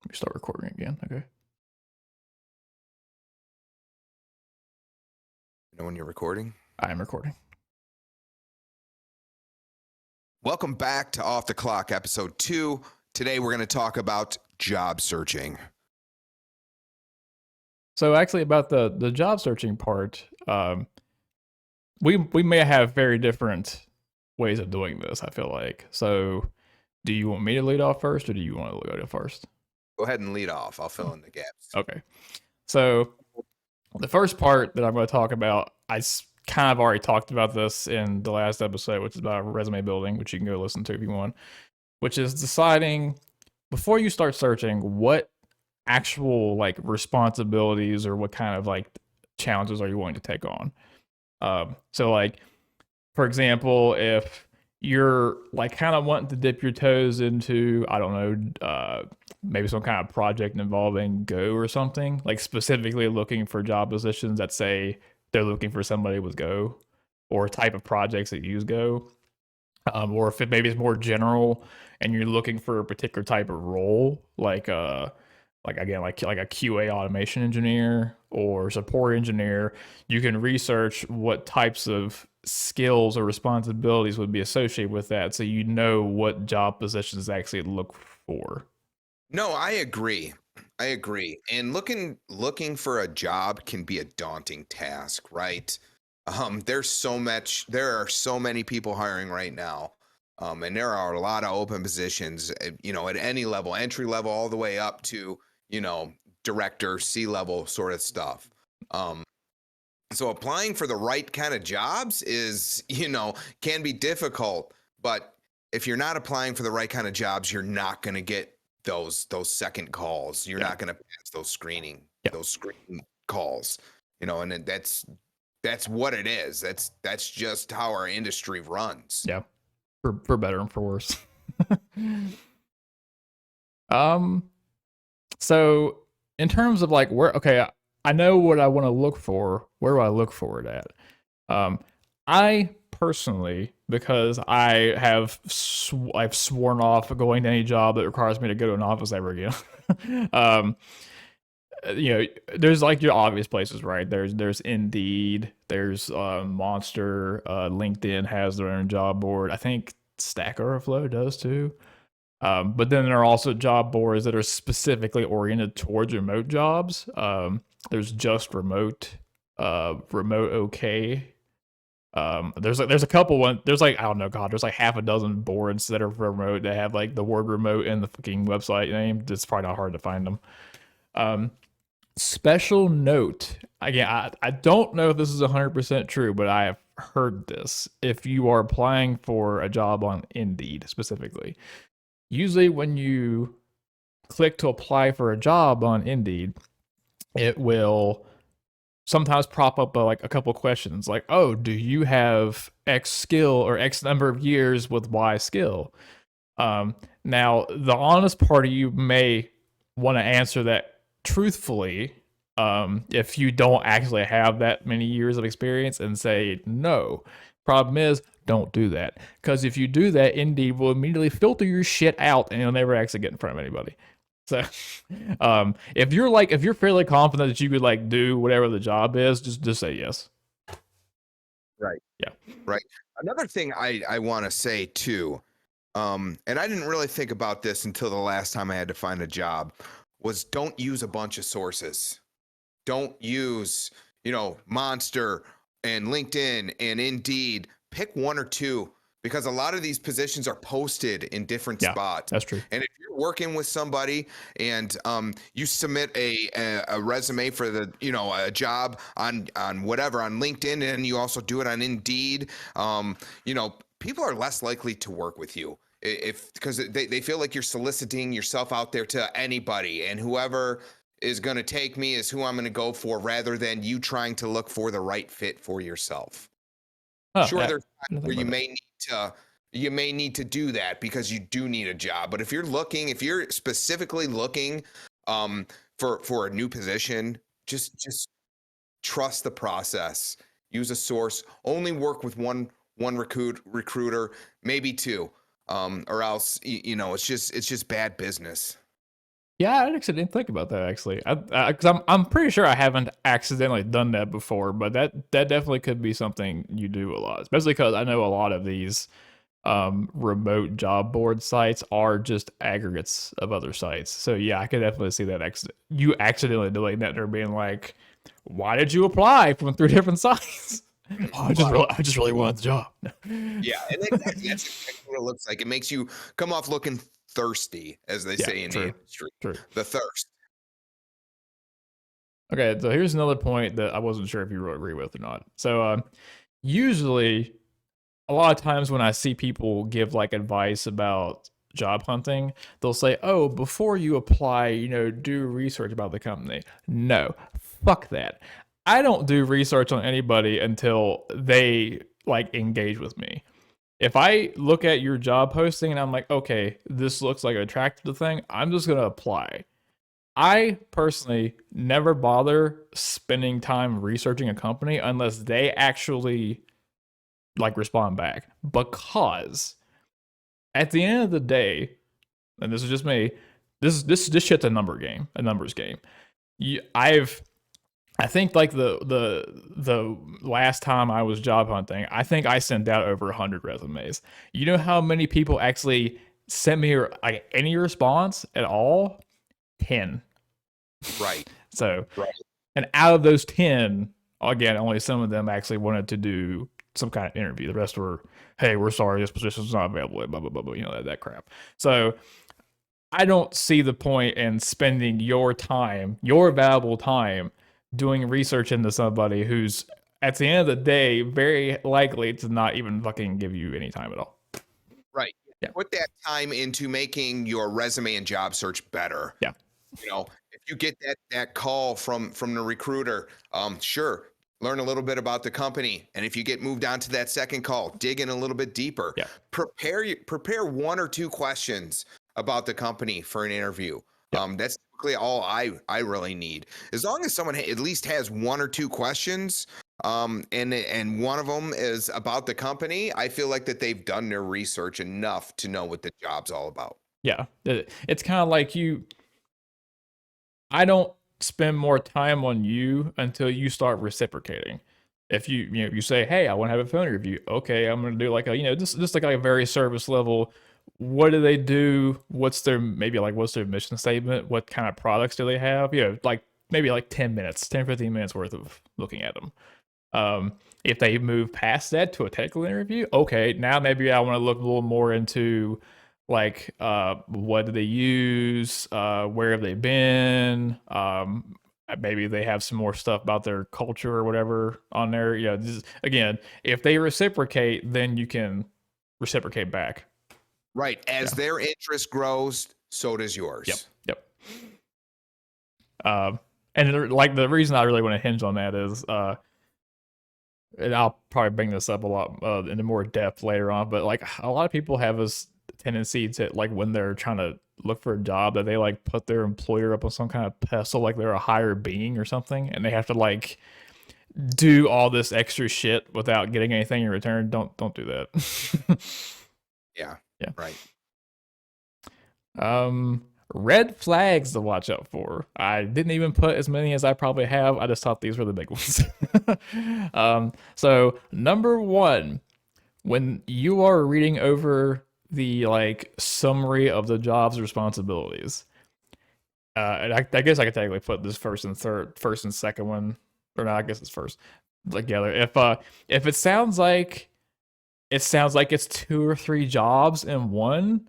Let me start recording again. Okay. You know when you're recording? I am recording. Welcome back to Off the Clock, episode 2. Today we're going to talk about job searching. So actually about the job searching part, we may have very different ways of doing this, I feel like. So do you want me to lead off first or do you want to go first? Go ahead and lead off. I'll fill in the gaps. Okay. So the first part that I'm going to talk about, kind of already talked about this in the last episode, which is about resume building, which you can go listen to if you want, which is deciding before you start searching what actual like responsibilities or what kind of like challenges are you willing to take on. So like for example, if you're like kind of wanting to dip your toes into, I don't know, maybe some kind of project involving Go or something, like specifically looking for job positions that say they're looking for somebody with Go or type of projects that use Go. Or if maybe it's more general and you're looking for a particular type of role, like again, like a QA automation engineer or support engineer, you can research what types of skills or responsibilities would be associated with that, so you know what job positions actually look for. No, I agree. I agree. And looking for a job can be a daunting task, right? There are so many people hiring right now. And there are a lot of open positions, at any level, entry level all the way up to, you know, director, C-level sort of stuff. Um, so applying for the right kind of jobs is, can be difficult, but if you're not applying for the right kind of jobs, you're not going to get those second calls. You're Yeah, not going to pass yeah, those screening calls, and that's what it is. That's just how our industry runs. yeah, for better and for worse. um, so in terms of like where, okay, I know what I want to look for. Where do I look for it at? Um, I personally, because I've sworn off going to any job that requires me to go to an office ever again. um, there's like your obvious places, right? There's Indeed, there's Monster, LinkedIn has their own job board. I think Stack Overflow does too. But then there are also job boards that are specifically oriented towards remote jobs. There's JustRemote, RemoteOK. There's a couple one. There's like I don't know, God. There's like half a dozen boards that are remote that have like the word remote in the fucking website name. It's probably not hard to find them. Um, Special note. Again, I don't know if this is 100% true, but I have heard this. If you are applying for a job on Indeed specifically, usually when you click to apply for a job on Indeed, it will sometimes prop up like a couple questions like, oh, do you have X skill or X number of years with Y skill? Now, the honest part of you may want to answer that truthfully if you don't actually have that many years of experience and say no. Problem is, don't do that. Because if you do that, Indeed will immediately filter your shit out and you'll never actually get in front of anybody. So, if you're fairly confident that you could like do whatever the job is, just say yes. Right. Yeah. Right. Another thing I want to say too, and I didn't really think about this until the last time I had to find a job, was don't use a bunch of sources. Don't use, Monster and LinkedIn and Indeed. Pick one or two because a lot of these positions are posted in different Yeah, spots. that's true. And if you're working with somebody and you submit a resume for a job on whatever on LinkedIn and you also do it on Indeed, people are less likely to work with you if because they feel like you're soliciting yourself out there to anybody and whoever is going to take me is who I'm going to go for rather than you trying to look for the right fit for yourself. Oh, Sure, yeah. there's times Nothing where about that. you may need to do that because you do need a job. But if you're specifically looking for a new position, just trust the process. Use a source. Only work with one recruiter, maybe two, or else it's just bad business. Yeah, I actually didn't think about that actually. Because I'm pretty sure I haven't accidentally done that before, but that definitely could be something you do a lot, especially because I know a lot of these remote job board sites are just aggregates of other sites. So yeah, I could definitely see that you accidentally doing that or being like, why did you apply from 3 different sites? Oh, Right. I just really wanted the job. Yeah, and that's exactly what it looks like. It makes you come off looking thirsty, as they Yeah, say in the true, industry. true. The thirst. Okay, so here's another point that I wasn't sure if you would agree with or not. So usually a lot of times when I see people give like advice about job hunting, they'll say, "Oh, before you apply, do research about the company." No, fuck that. I don't do research on anybody until they like engage with me. If I look at your job posting and I'm like, "Okay, this looks like an attractive thing," I'm just going to apply. I personally never bother spending time researching a company unless they actually like respond back, because at the end of the day, and this is just me, this shit's a numbers game. I think like the last time I was job hunting, I think I sent out over 100 resumes. You know how many people actually sent me like any response at all? 10. Right. So, Right. and out of those 10, again, only some of them actually wanted to do some kind of interview. The rest were, hey, we're sorry, this position's not available, blah, blah, blah, blah, that crap. So I don't see the point in spending your time, your valuable time, doing research into somebody who's, at the end of the day, very likely to not even fucking give you any time at all. Right. Yeah. Put that time into making your resume and job search better. Yeah. If you get that call from the recruiter, sure, learn a little bit about the company, and if you get moved on to that second call, dig in a little bit deeper. Yeah. Prepare 1 or 2 questions about the company for an interview. Yeah. That's typically all I really need. As long as someone at least has 1 or 2 questions, and one of them is about the company, I feel like that they've done their research enough to know what the job's all about. Yeah. It's kind of like I don't spend more time on you until you start reciprocating. If you say, "Hey, I want to have a phone interview," okay, I'm gonna do like a just like a very service level. What do they do? What's their mission statement? What kind of products do they have? Like maybe like 10 minutes, 10, 15 minutes worth of looking at them. If they move past that to a technical interview, okay, now maybe I want to look a little more into like what do they use, where have they been, maybe they have some more stuff about their culture or whatever on there. Again, if they reciprocate, then you can reciprocate back. Right. As their interest grows, so does yours. Yep. And like the reason I really want to hinge on that is and I'll probably bring this up a lot into more depth later on, but like a lot of people have this tendency to like when they're trying to look for a job that they like put their employer up on some kind of pedestal, like they're a higher being or something, and they have to like do all this extra shit without getting anything in return. Don't do that. Yeah. Yeah. Right. Red flags to watch out for. I didn't even put as many as I probably have. I just thought these were the big ones. So number 1, when you are reading over the like summary of the job's responsibilities, and I guess I could technically put this first and second one, or not. I guess it's first together. If it sounds like it's 2 or 3 jobs in one,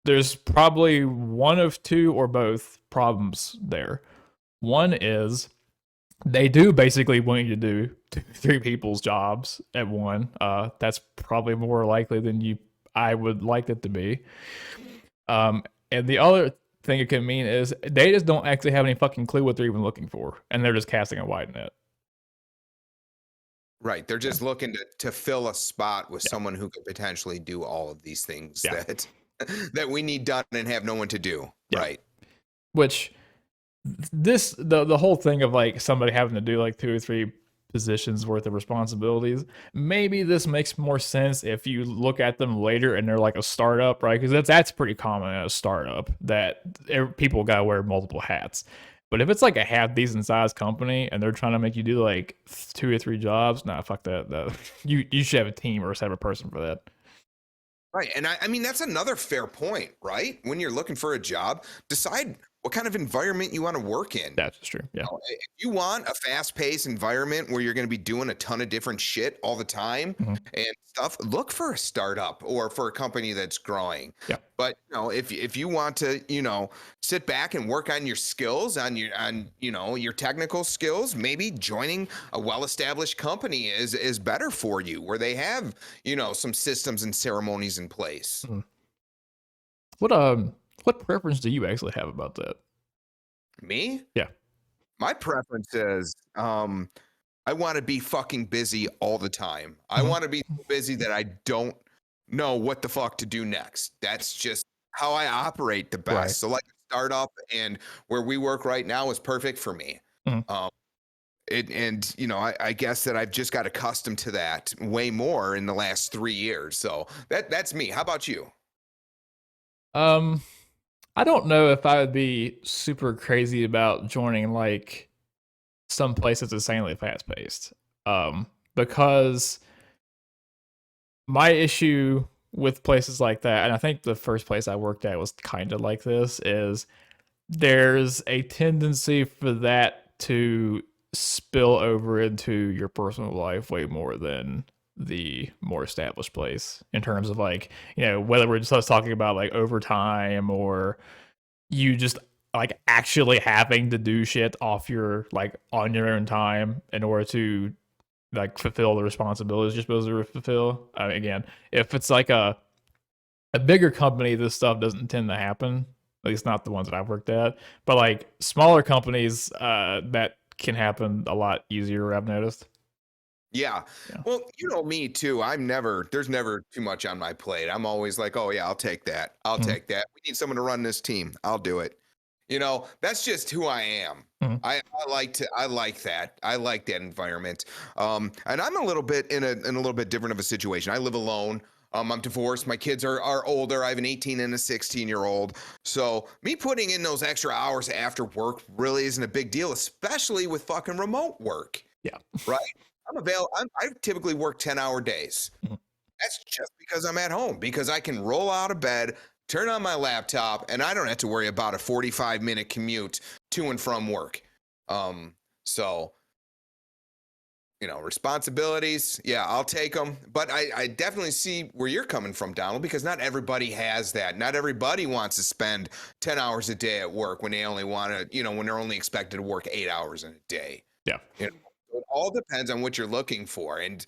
there's probably one of 2 or both problems there. One is they do basically want you to do 2, 3 people's jobs at one. That's probably more likely than I would like it to be. And the other thing it can mean is they just don't actually have any fucking clue what they're even looking for, and they're just casting a wide net. Right. They're just looking to fill a spot with Yeah. someone who could potentially do all of these things Yeah. that we need done and have no one to do. Yeah. Right. Which the whole thing of like somebody having to do like 2 or 3 positions worth of responsibilities. Maybe this makes more sense if you look at them later and they're like a startup, right? Because that's pretty common at a startup that people got to wear multiple hats. But if it's like a half decent sized company and they're trying to make you do like 2 or 3 jobs, nah, fuck that. You should have a team or have a person for that. Right. And I mean, that's another fair point, right? When you're looking for a job, decide what kind of environment you want to work in. That's true. Yeah. If you want a fast-paced environment where you're going to be doing a ton of different shit all the time Mhm. and stuff, look for a startup or for a company that's growing. Yeah. But if you want to, sit back and work on your skills, on your technical skills, maybe joining a well-established company is better for you, where they have, some systems and ceremonies in place. Mhm. What preference do you actually have about that? Me? Yeah. My preference is I want to be fucking busy all the time. I Mhm. want to be so busy that I don't know what the fuck to do next. That's just how I operate the Right. best. So like a startup and where we work right now is perfect for me. Mhm. Um I guess that I've just got accustomed to that way more in the last 3 years. So that's me. How about you? Um, I don't know if I would be super crazy about joining like some place that's insanely fast paced. Because my issue with places like that, and I think the first place I worked at was kind of like this, is there's a tendency for that to spill over into your personal life way more than the more established place in terms of like, whether we're just talking about like overtime or you just like actually having to do shit off your like on your own time in order to like fulfill the responsibilities you're supposed to fulfill. I mean, again, if it's like a bigger company, this stuff doesn't tend to happen. At least not the ones that I've worked at. But like smaller companies, that can happen a lot easier. I've noticed. Yeah. Yeah. Well, me too. There's never too much on my plate. I'm always like, oh, yeah, I'll take that. I'll Mhm. take that. We need someone to run this team. I'll do it. That's just who I am. Mhm. I like that. I like that environment. And I'm a little bit in a little bit different of a situation. I live alone. I'm divorced. My kids are older. I have an 18 and a 16-year-old. So me putting in those extra hours after work really isn't a big deal, especially with fucking remote work, Yeah. right? I typically work 10-hour days. Mhm. That's just because I'm at home, because I can roll out of bed, turn on my laptop, and I don't have to worry about a 45-minute commute to and from work. So, responsibilities, yeah, I'll take them. But I definitely see where you're coming from, Donald, because not everybody has that. Not everybody wants to spend 10 hours a day at work when they only want to, when they're only expected to work 8 hours in a day. Yeah. You know, it all depends on what you're looking for. And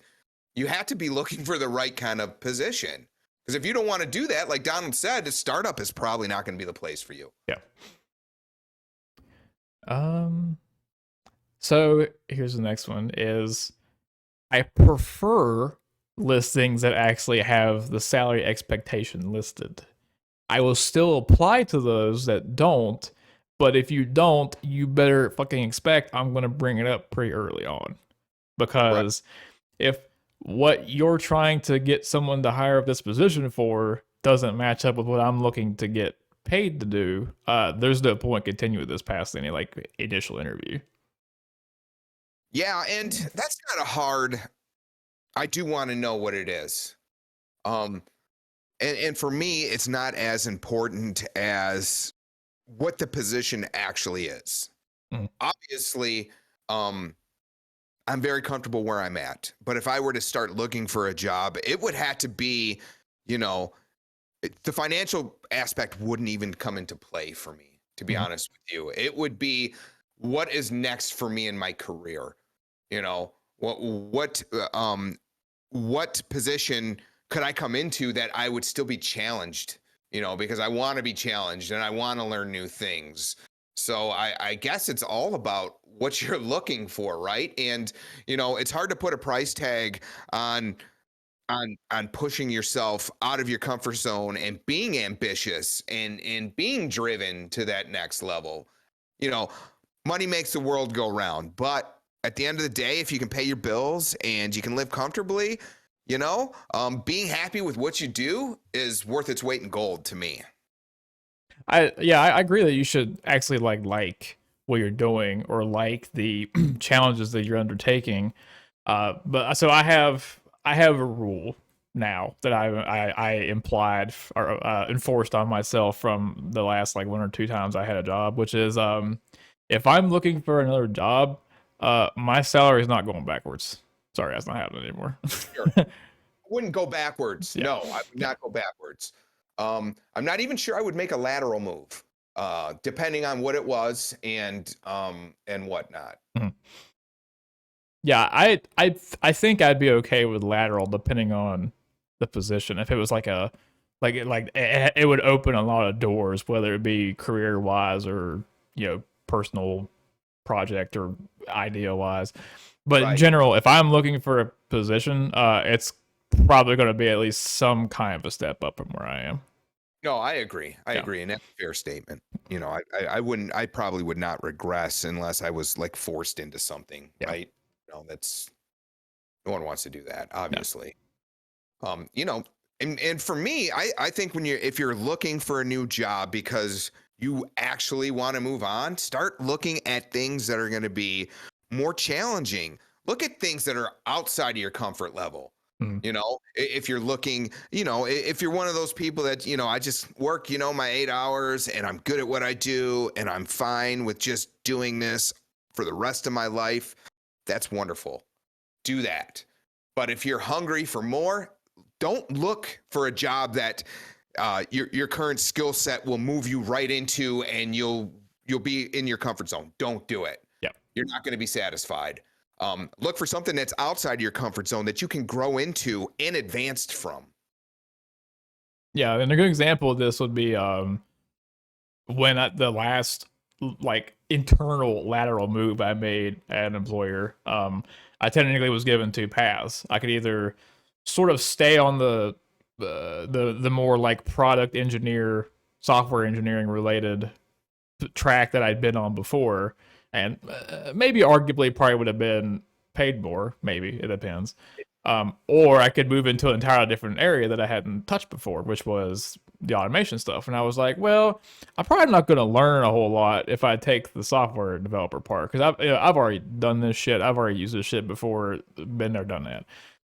you have to be looking for the right kind of position. Because if you don't want to do that, like Donald said, a startup is probably not going to be the place for you. Yeah. Um. So here's the next one: is I prefer listings that actually have the salary expectation listed. I will still apply to those that don't, but if you don't, you better fucking expect I'm going to bring it up pretty early on. Right. Because if what you're trying to get someone to hire up this position for doesn't match up with what I'm looking to get paid to do, there's no point continuing this past any like initial interview. Yeah, and that's kind of hard. I do want to know what it is. Um, and for me, it's not as important as what the position actually is. Mm. Obviously, um, I'm very comfortable where I'm at. But if I were to start looking for a job, it would have to be, you know, the financial aspect wouldn't even come into play for me, to be Mhm. honest with you. It would be what is next for me in my career. You know, what position could I come into that I would still be challenged? Because I want to be challenged and I want to learn new things. So I guess it's all about what you're looking for, right? And it's hard to put a price tag on pushing yourself out of your comfort zone and being ambitious and being driven to that next level. You know, money makes the world go round, but at the end of the day, if you can pay your bills and you can live comfortably, being happy with what you do is worth its weight in gold to me. I agree that you should actually like what you're doing or like the challenges that you're undertaking. But so I have a rule now that I implied or enforced on myself from the last like 1 or 2 times I had a job, which is if I'm looking for another job, my salary is not going backwards. Sorry, that's not happening anymore. Sure. I wouldn't go backwards. Yeah. No, I would not go backwards. I'm not even sure I would make a lateral move, depending on what it was and whatnot. Mhm. Yeah, I think I'd be okay with lateral depending on the position. If it was like it would open a lot of doors, whether it be career wise or personal project or idea wise. But in Right. general, if I'm looking for a position, it's probably going to be at least some kind of a step up from where I am. No, I agree. I Yeah. agree, and that's a fair statement. I wouldn't. I probably would not regress unless I was like forced into something, Yeah. right? That's no one wants to do that, obviously. And for me, I think if you're looking for a new job because you actually want to move on, start looking at things that are going to be more challenging. Look at things that are outside of your comfort level. Mhm. If you're looking, if you're one of those people that, I just work, my 8 hours and I'm good at what I do and I'm fine with just doing this for the rest of my life, that's wonderful. Do that. But if you're hungry for more, don't look for a job that your current skill set will move you right into and you'll be in your comfort zone. Don't do it. Yeah. You're not going to be satisfied. Look for something that's outside your comfort zone that you can grow into and advanced from. Yeah, and a good example of this would be when the last like internal lateral move I made at an employer. I technically was given 2 paths. I could either sort of stay on the more like product engineer, software engineering related track that I'd been on before, and maybe arguably probably would have been paid more. Maybe it depends. Or I could move into an entirely different area that I hadn't touched before, which was the automation stuff. And I was like, well, I'm probably not going to learn a whole lot if I take the software developer part because I've already done this shit. I've already used this shit before, been there, done that.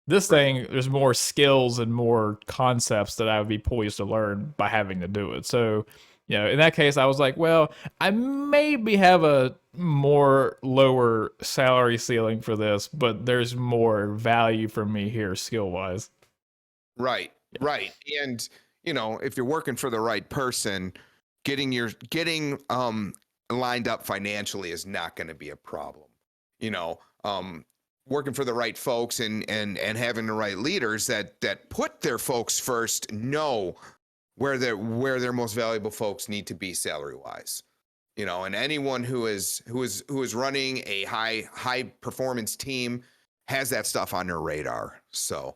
This thing, there's more skills and more concepts that I would be poised to learn by having to do it. So, in that case, I was like, well, I maybe have a more lower salary ceiling for this, but there's more value for me here skill wise. Right. Yeah. Right. And, if you're working for the right person, getting lined up financially is not going to be a problem. Working for the right folks and having the right leaders that put their folks first know where their most valuable folks need to be salary wise. And anyone who is running a high performance team has that stuff on their radar. So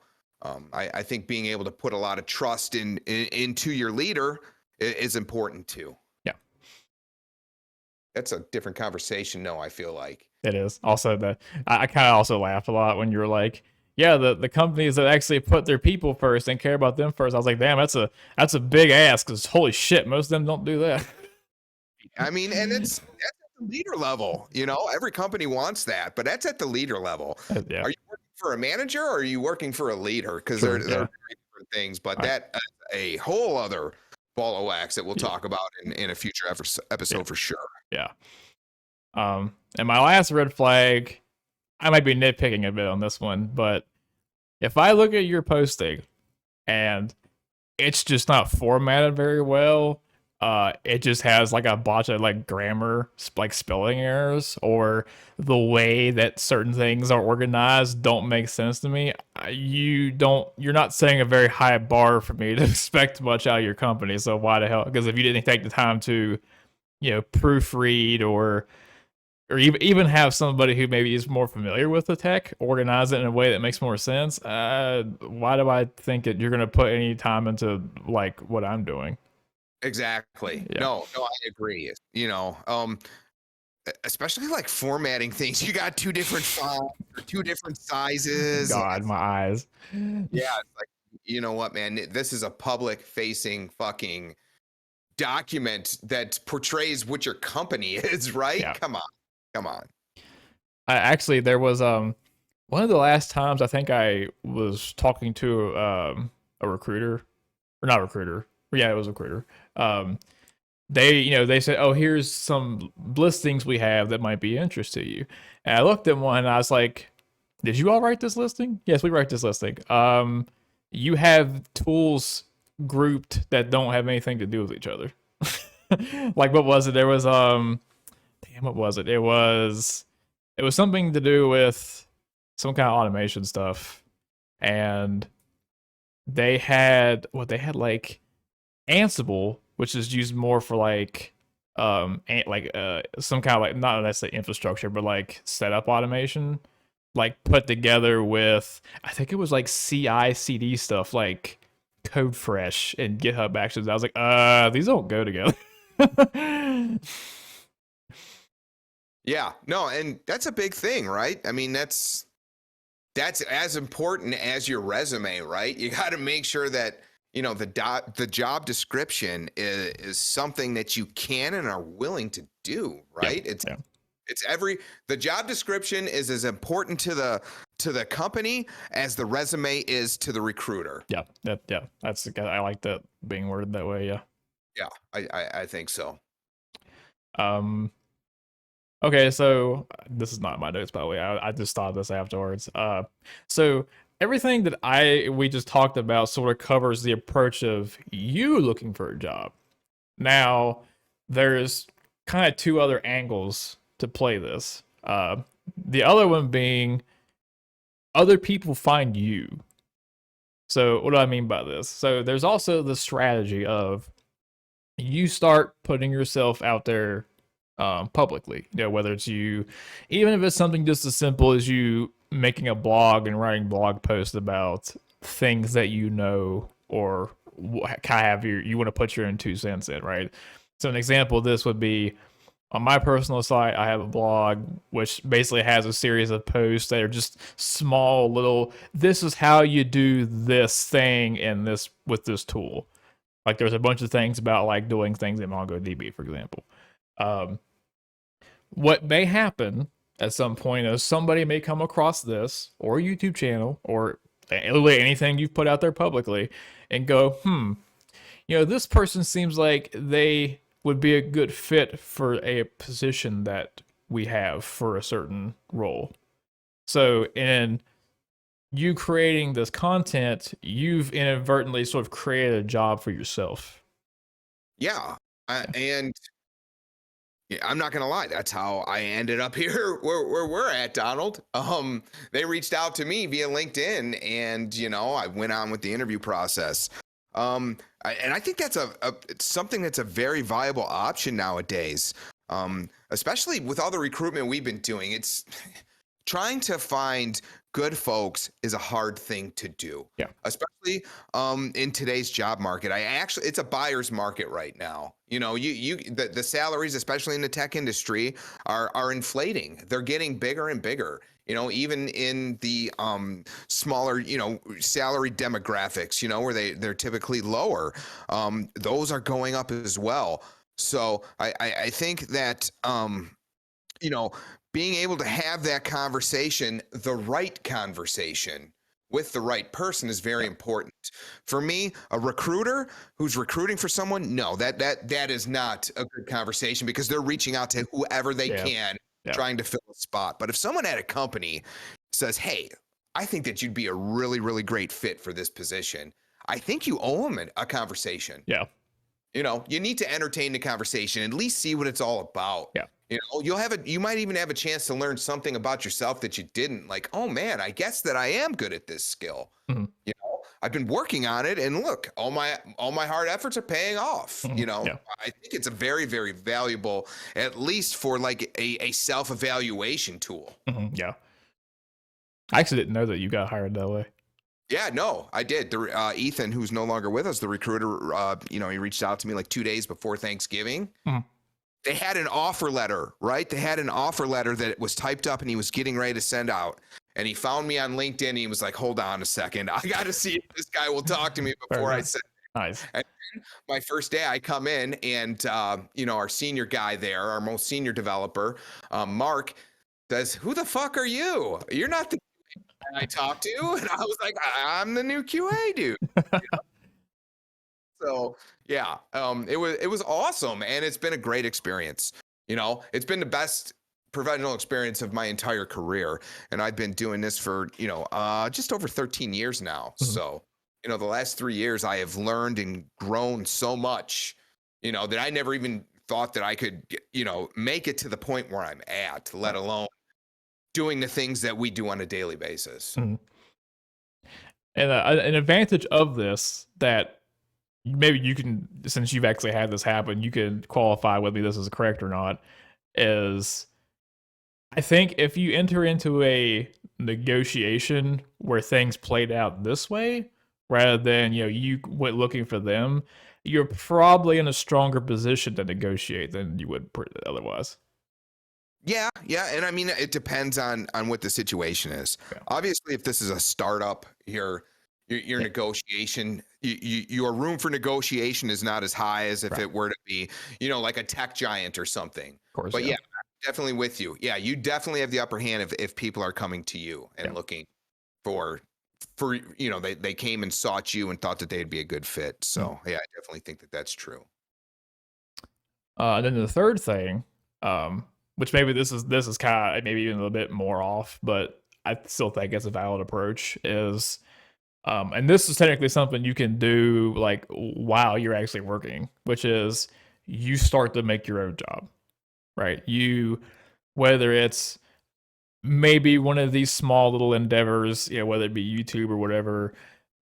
I think being able to put a lot of trust into your leader is important too. Yeah. That's a different conversation. No, I feel like It is. Also, I kind of also laughed a lot when you were like, yeah, the companies that actually put their people first and care about them first. I was like, damn, that's a big ask because holy shit, most of them don't do that. I mean, and that's at the leader level. Every company wants that, but that's at the leader level. Yeah. Are you working for a manager or are you working for a leader? Because they're very different things. But that's a whole other ball of wax that we'll talk about in a future episode for sure. Yeah. And my last red flag, I might be nitpicking a bit on this one, but if I look at your posting and it's just not formatted very well, it just has like a bunch of like grammar, like spelling errors, or the way that certain things are organized don't make sense to me. You're not setting a very high bar for me to expect much out of your company. So why the hell? Because if you didn't take the time to, proofread or even have somebody who maybe is more familiar with the tech organize it in a way that makes more sense, why do I think that you're going to put any time into like what I'm doing? Exactly. Yeah. No, I agree. especially like formatting things. You got two different fonts or two different sizes. And God, my eyes. yeah, it's like, you know what, man? This is a public facing fucking document that portrays what your company is, right? Yeah. Come on. Come on. Actually, there was one of the last times I think I was talking to a recruiter, or not a recruiter. Yeah, it was a recruiter. They said, "Oh, here's some listings we have that might be of interest to you." And I looked at one and I was like, "Did you all write this listing?" "Yes, we write this listing." You have tools grouped that don't have anything to do with each other. Like, what was it? There was damn, what was it? It was something to do with some kind of automation stuff, and they had like Ansible, which is used more for like some kind of like, not necessarily infrastructure, but like setup automation, like put together with, I think it was like CI CD stuff like Code Fresh and GitHub Actions. I was like, these don't go together. Yeah, no, and that's a big thing, right? I mean, that's as important as your resume, right? You got to make sure that the job description is something that you can and are willing to do, Yeah, right? yeah, It's the job description is as important to the company as the resume is to the recruiter. yeah, yeah. I like that being worded that way. Yeah. Yeah, I think so. Okay, so this is not my notes, by the way. I just thought of this afterwards. So everything that we just talked about sort of covers the approach of you looking for a job. Now, there's kind of two other angles to play this. The other one being other people find you. So what do I mean by this? So there's also the strategy of you start putting yourself out there publicly. Whether it's you, even if it's something just as simple as you making a blog and writing blog posts about things that or kind of have you want to put your own 2 cents in, right? So an example of this would be on my personal site. I have a blog which basically has a series of posts that are just small little, this is how you do this thing in this with this tool. Like there's a bunch of things about like doing things in MongoDB, for example. What may happen at some point is somebody may come across this or YouTube channel or literally anything you've put out there publicly and go, this person seems like they would be a good fit for a position that we have for a certain role. So in you creating this content, you've inadvertently sort of created a job for yourself. Yeah, and yeah, I'm not gonna lie. That's how I ended up here where we're at, Donald. They reached out to me via LinkedIn, and I went on with the interview process. And I think that's it's something that's a very viable option nowadays. Especially with all the recruitment we've been doing. It's trying to find good folks is a hard thing to do. Yeah. Especially in today's job market. It's a buyer's market right now. The salaries, especially in the tech industry, are inflating. They're getting bigger and bigger. Even in the smaller, salary demographics, where they're typically lower, those are going up as well. So I think that being able to have that conversation, the right conversation with the right person, is very important. For me, a recruiter who's recruiting for someone, no, that is not a good conversation because they're reaching out to whoever they can, trying to fill a spot. But if someone at a company says, "Hey, I think that you'd be a really, really great fit for this position," I think you owe them a conversation. Yeah. You need to entertain the conversation, at least see what it's all about. Yeah. You might even have a chance to learn something about yourself that you didn't. Like, oh man, I guess that I am good at this skill. Mm-hmm. I've been working on it, and look, all my hard efforts are paying off. Mm-hmm. I think it's a very, very valuable, at least for like a self-evaluation tool. Mm-hmm. Yeah. I actually didn't know that you got hired that way. Yeah, no, I did. Ethan, who's no longer with us, the recruiter, he reached out to me like 2 days before Thanksgiving. Mm-hmm. they had an offer letter, right? They had an offer letter that was typed up and he was getting ready to send out. And he found me on LinkedIn and he was like, hold on a second. I got to see if this guy will talk to me before I send. Nice. And my first day I come in and, our senior guy there, our most senior developer, Mark, says, who the fuck are you? You're not the QA I talked to. And I was like, I'm the new QA dude. So yeah, it was awesome. And it's been a great experience. It's been the best professional experience of my entire career. And I've been doing this for, just over 13 years now. Mm-hmm. So, the last 3 years I have learned and grown so much, that I never even thought that I could, make it to the point where I'm at, let alone doing the things that we do on a daily basis. Mm-hmm. And an advantage of this that maybe you can, since you've actually had this happen, you can qualify whether this is correct or not, is I think if you enter into a negotiation where things played out this way, rather than, you went looking for them, you're probably in a stronger position to negotiate than you would otherwise. Yeah. And I mean, it depends on what the situation is. Yeah. Obviously, if this is a startup, your negotiation, your room for negotiation is not as high as if it were to be, like a tech giant or something. Of course. But yeah, definitely with you. Yeah, you definitely have the upper hand if people are coming to you and looking for they came and sought you and thought that they'd be a good fit. So yeah, I definitely think that that's true. And then the third thing, which maybe this is kind of maybe even a little bit more off, but I still think it's a valid approach, is and this is technically something you can do like while you're actually working, which is you start to make your own job, right? Whether it's maybe one of these small little endeavors, whether it be YouTube or whatever,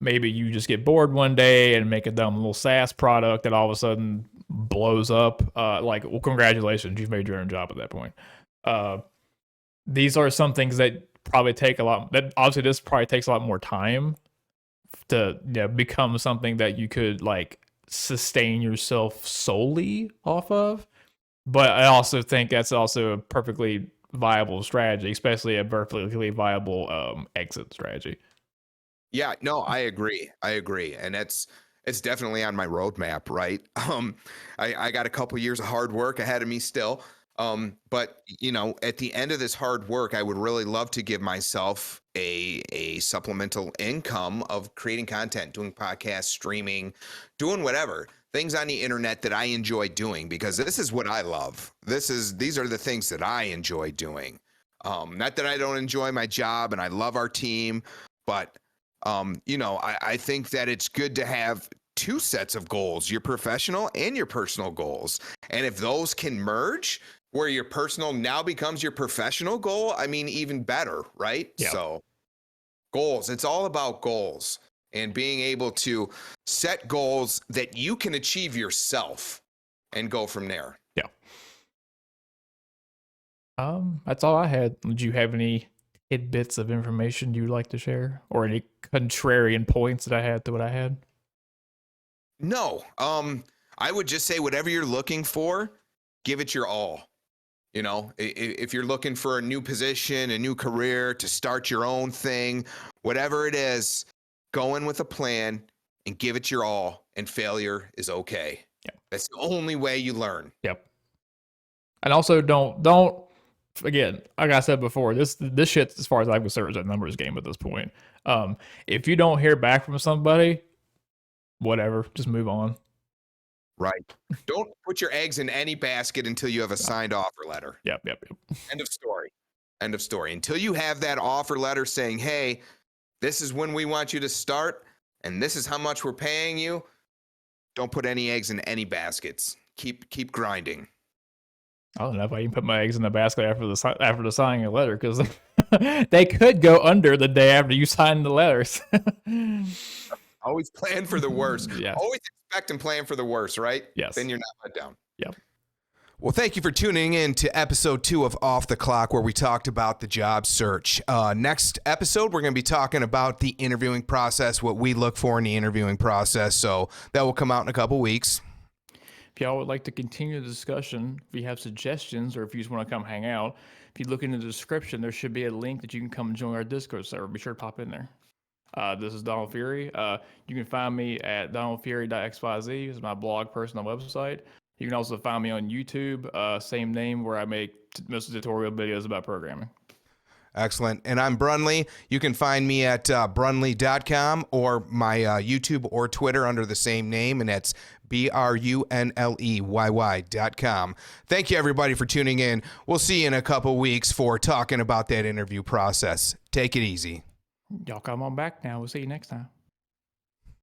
maybe you just get bored one day and make a dumb little SaaS product that all of a sudden blows up. Well, congratulations, you've made your own job at that point. These are some things that probably take a lot. That obviously this probably takes a lot more time to become something that you could like sustain yourself solely off of. But I also think that's also a perfectly viable strategy, especially a perfectly viable exit strategy. Yeah, no, I agree. And it's definitely on my roadmap, right? I got a couple years of hard work ahead of me still. But at the end of this hard work, I would really love to give myself a supplemental income of creating content, doing podcasts, streaming, doing whatever things on the internet that I enjoy doing, because this is what I love. These are the things that I enjoy doing. Not that I don't enjoy my job and I love our team, but I think that it's good to have two sets of goals, your professional and your personal goals. And if those can merge, where your personal now becomes your professional goal, I mean, even better, right? Yeah. So goals, it's all about goals and being able to set goals that you can achieve yourself and go from there. Yeah. That's all I had. Did you have any tidbits of information you'd like to share, or any contrarian points that I had to what I had? No. I would just say whatever you're looking for, give it your all. If you're looking for a new position, a new career, to start your own thing, whatever it is, go in with a plan and give it your all, and failure is okay. Yeah. That's the only way you learn. Yep. And also don't again, like I said before, this shit, as far as I'm concerned, is a numbers game at this point. If you don't hear back from somebody, whatever, just move on. Right. Don't put your eggs in any basket until you have a signed offer letter. Yep. End of story. Until you have that offer letter saying, hey, this is when we want you to start, and this is how much we're paying you, don't put any eggs in any baskets. Keep grinding. I don't know if I can put my eggs in the basket after the signing a letter, because they could go under the day after you sign the letters. Always plan for the worst. Yeah. Always expect and plan for the worst, right? Yes. Then you're not let down. Yep. Well, thank you for tuning in to episode 2 of Off the Clock, where we talked about the job search. Next episode, we're going to be talking about the interviewing process, what we look for in the interviewing process. So that will come out in a couple weeks. If y'all would like to continue the discussion, if you have suggestions, or if you just want to come hang out, if you look in the description, there should be a link that you can come join our Discord server. Be sure to pop in there. This is DonaldFeury. You can find me at donaldfeury.xyz. This is my blog personal website. You can also find me on YouTube, same name, where I make most tutorial videos about programming. Excellent. And I'm Brunleyy. You can find me at brunleyy.com or my YouTube or Twitter under the same name, and that's BRUNLEYY.com. Thank you, everybody, for tuning in. We'll see you in a couple weeks for talking about that interview process. Take it easy. Y'all come on back now. We'll see you next time.